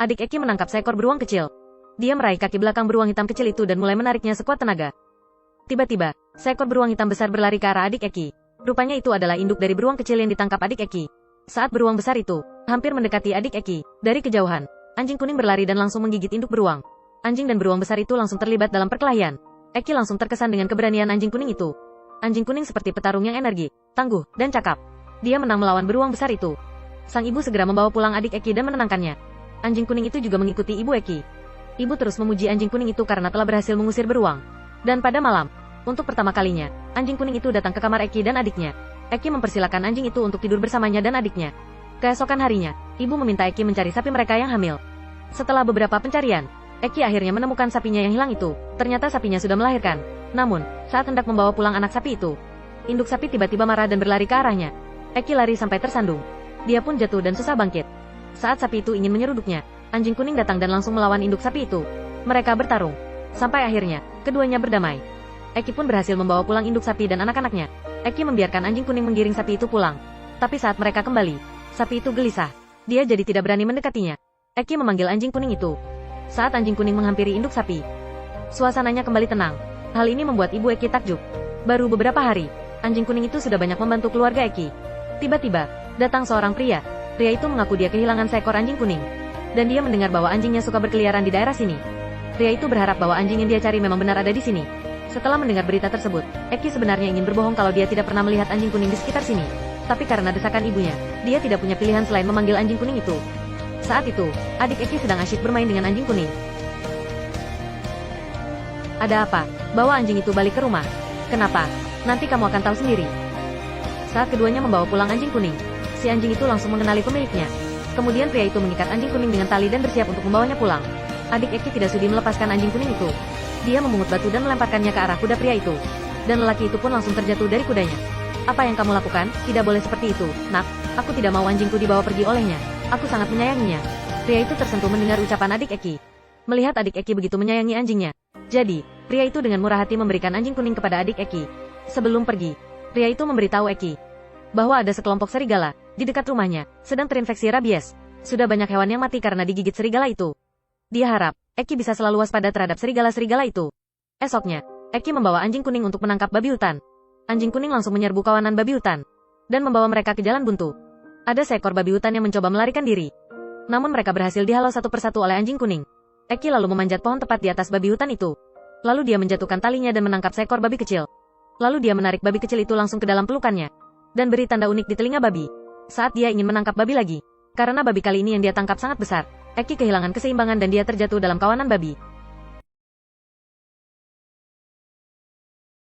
Adik Eki menangkap seekor beruang kecil. Dia meraih kaki belakang beruang hitam kecil itu dan mulai menariknya sekuat tenaga. Tiba-tiba, seekor beruang hitam besar berlari ke arah adik Eki. Rupanya itu adalah induk dari beruang kecil yang ditangkap adik Eki. Saat beruang besar itu hampir mendekati adik Eki, dari kejauhan, anjing kuning berlari dan langsung menggigit induk beruang. Anjing dan beruang besar itu langsung terlibat dalam perkelahian. Eki langsung terkesan dengan keberanian anjing kuning itu. Anjing kuning seperti petarung yang energi, tangguh, dan cakap. Dia menang melawan beruang besar itu. Sang ibu segera membawa pulang adik Eki dan menenangkannya. Anjing kuning itu juga mengikuti ibu Eki. Ibu terus memuji anjing kuning itu karena telah berhasil mengusir beruang. Dan pada malam, untuk pertama kalinya, anjing kuning itu datang ke kamar Eki dan adiknya. Eki mempersilakan anjing itu untuk tidur bersamanya dan adiknya. Keesokan harinya, ibu meminta Eki mencari sapi mereka yang hamil. Setelah beberapa pencarian, Eki akhirnya menemukan sapinya yang hilang itu. Ternyata sapinya sudah melahirkan. Namun, saat hendak membawa pulang anak sapi itu, induk sapi tiba-tiba marah dan berlari ke arahnya. Eki lari sampai tersandung. Dia pun jatuh dan susah bangkit. Saat sapi itu ingin menyeruduknya, anjing kuning datang dan langsung melawan induk sapi itu. Mereka bertarung. Sampai akhirnya, keduanya berdamai. Eki pun berhasil membawa pulang induk sapi dan anak-anaknya. Eki membiarkan anjing kuning menggiring sapi itu pulang. Tapi saat mereka kembali, sapi itu gelisah. Dia jadi tidak berani mendekatinya. Eki memanggil anjing kuning itu. Saat anjing kuning menghampiri induk sapi, suasananya kembali tenang. Hal ini membuat ibu Eki takjub. Baru beberapa hari, anjing kuning itu sudah banyak membantu keluarga Eki. Tiba-tiba, datang seorang pria. Pria itu mengaku dia kehilangan seekor anjing kuning. Dan dia mendengar bahwa anjingnya suka berkeliaran di daerah sini. Pria itu berharap bahwa anjing yang dia cari memang benar ada di sini. Setelah mendengar berita tersebut, Eki sebenarnya ingin berbohong kalau dia tidak pernah melihat anjing kuning di sekitar sini. Tapi karena desakan ibunya, dia tidak punya pilihan selain memanggil anjing kuning itu. Saat itu, adik Eki sedang asyik bermain dengan anjing kuning. Ada apa? Bawa anjing itu balik ke rumah. Kenapa? Nanti kamu akan tahu sendiri. Saat keduanya membawa pulang anjing kuning, si anjing itu langsung mengenali pemiliknya. Kemudian pria itu mengikat anjing kuning dengan tali dan bersiap untuk membawanya pulang. Adik Eki tidak sudi melepaskan anjing kuning itu. Dia memungut batu dan melemparkannya ke arah kuda pria itu. Dan lelaki itu pun langsung terjatuh dari kudanya. Apa yang kamu lakukan? Tidak boleh seperti itu, nak. Aku tidak mau anjingku dibawa pergi olehnya. Aku sangat menyayanginya. Pria itu tersentuh mendengar ucapan adik Eki. Melihat adik Eki begitu menyayangi anjingnya. Jadi, pria itu dengan murah hati memberikan anjing kuning kepada adik Eki. Sebelum pergi, pria itu memberitahu Eki bahwa ada sekelompok serigala di dekat rumahnya, sedang terinfeksi rabies. Sudah banyak hewan yang mati karena digigit serigala itu. Dia harap Eki bisa selalu waspada terhadap serigala-serigala itu. Esoknya, Eki membawa anjing kuning untuk menangkap babi hutan. Anjing kuning langsung menyerbu kawanan babi hutan dan membawa mereka ke jalan buntu. Ada seekor babi hutan yang mencoba melarikan diri. Namun mereka berhasil dihalau satu persatu oleh anjing kuning. Eki lalu memanjat pohon tepat di atas babi hutan itu. Lalu dia menjatuhkan talinya dan menangkap seekor babi kecil. Lalu dia menarik babi kecil itu langsung ke dalam pelukannya. Dan beri tanda unik di telinga babi. Saat dia ingin menangkap babi lagi. Karena babi kali ini yang dia tangkap sangat besar, Eki kehilangan keseimbangan dan dia terjatuh dalam kawanan babi.